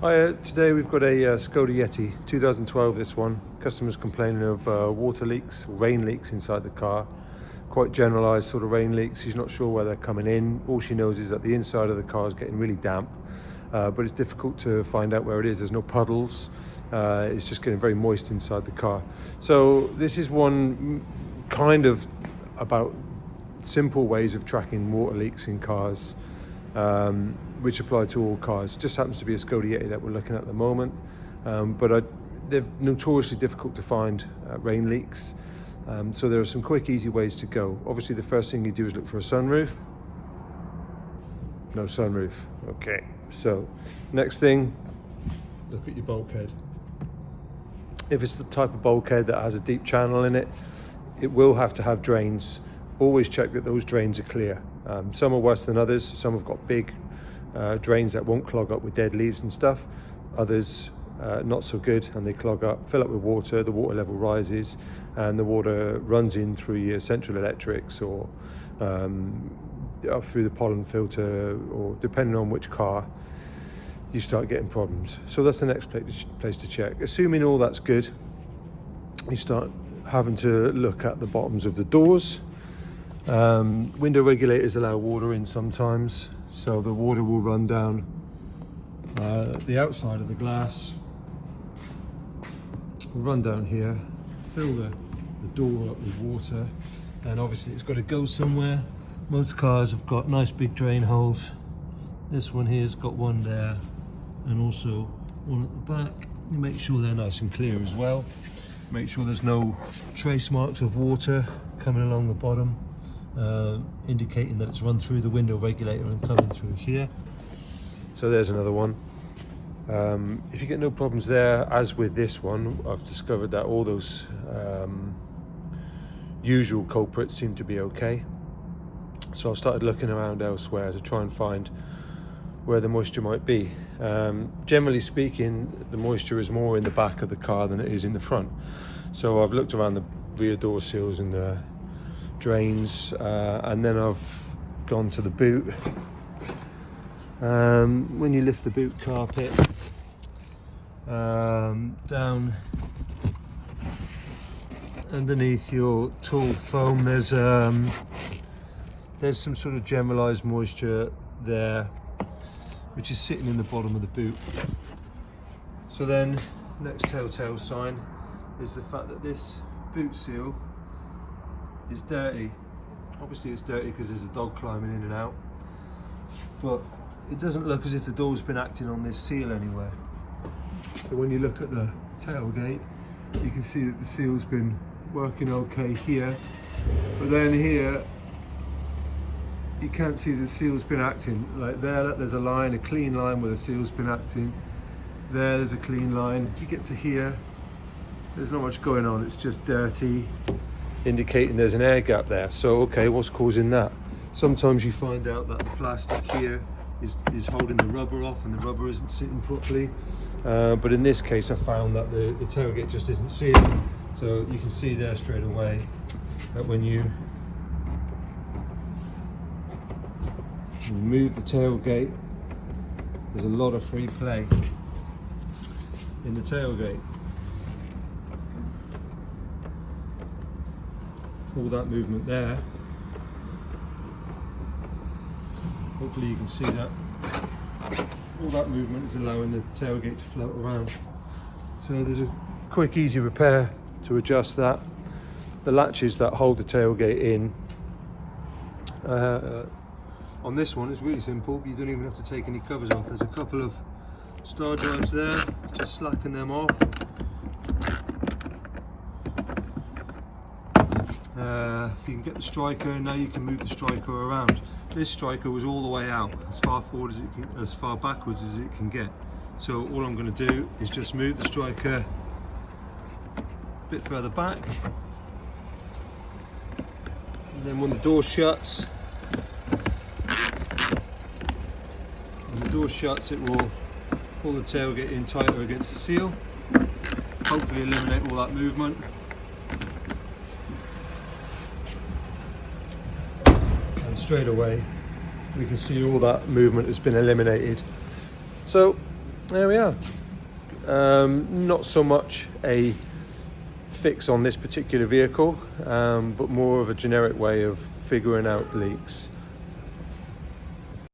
Hi, today we've got a Skoda Yeti, 2012 this one. Customers complaining of water leaks, rain leaks inside the car. Quite generalised sort of rain leaks. She's not sure where they're coming in. All she knows is that the inside of the car is getting really damp, but it's difficult to find out where it is. There's no puddles. It's just getting very moist inside the car. So this is one kind of about simple ways of tracking water leaks in cars, which apply to all cars. It just happens to be a Skoda Yeti that we're looking at the moment, but they're notoriously difficult to find rain leaks. So there are some quick, easy ways to go. Obviously, the first thing you do is look for a sunroof. No sunroof. Okay. So next thing, look at your bulkhead. If it's the type of bulkhead that has a deep channel in it, it will have to have drains. Always check that those drains are clear. Some are worse than others. Some have got big drains that won't clog up with dead leaves and stuff. Others not so good, and they clog up, fill up with water, the water level rises, and the water runs in through your central electrics or up through the pollen filter, or depending on which car, you start getting problems. So that's the next place to check. Assuming all that's good, you start having to look at the bottoms of the doors. Window regulators allow water in sometimes, so the water will run down the outside of the glass, will run down here, fill the door up with water, and obviously it's got to go somewhere. Most cars have got nice big drain holes. This one here's got one there, and also one at the back. You make sure they're nice and clear as well. Make sure there's no trace marks of water coming along the bottom, indicating that it's run through the window regulator and coming through here. So there's another one. If you get no problems there, as with this one, I've discovered that all those usual culprits seem to be okay. So I've started looking around elsewhere to try and find where the moisture might be. Generally speaking, the moisture is more in the back of the car than it is in the front. So I've looked around the rear door seals and the drains, and then I've gone to the boot. When you lift the boot carpet down underneath your tool foam, there's some sort of generalized moisture there, which is sitting in the bottom of the boot. So then, next telltale sign is the fact that this boot seal is dirty. Obviously it's dirty because there's a dog climbing in and out, but it doesn't look as if the door's been acting on this seal anywhere. So when you look at the tailgate, you can see that the seal's been working okay here, but then here you can't see the seal's been acting. Like there's a line, a clean line where the seal's been acting. There's a clean line. You get to here, there's not much going on, it's just dirty, indicating there's an air gap there. So okay, what's causing that? Sometimes you find out that the plastic here is holding the rubber off, and the rubber isn't sitting properly, but in this case I found that the tailgate just isn't sealing. So you can see there straight away that when you remove the tailgate, there's a lot of free play in the tailgate. All that movement there, hopefully you can see that. All that movement is allowing the tailgate to float around. So there's a quick, easy repair to adjust that. The latches that hold the tailgate in, on this one, it's really simple. You don't even have to take any covers off. There's a couple of star drives there, just slacken them off. You can get the striker, and now you can move the striker around. This striker was all the way out, as far forward as it can, as far backwards as it can get. So all I'm going to do is just move the striker a bit further back, and then when the door shuts, it will pull the tailgate in tighter against the seal, hopefully eliminate all that movement. And straight away we can see all that movement has been eliminated. So there we are. Not so much a fix on this particular vehicle, but more of a generic way of figuring out leaks.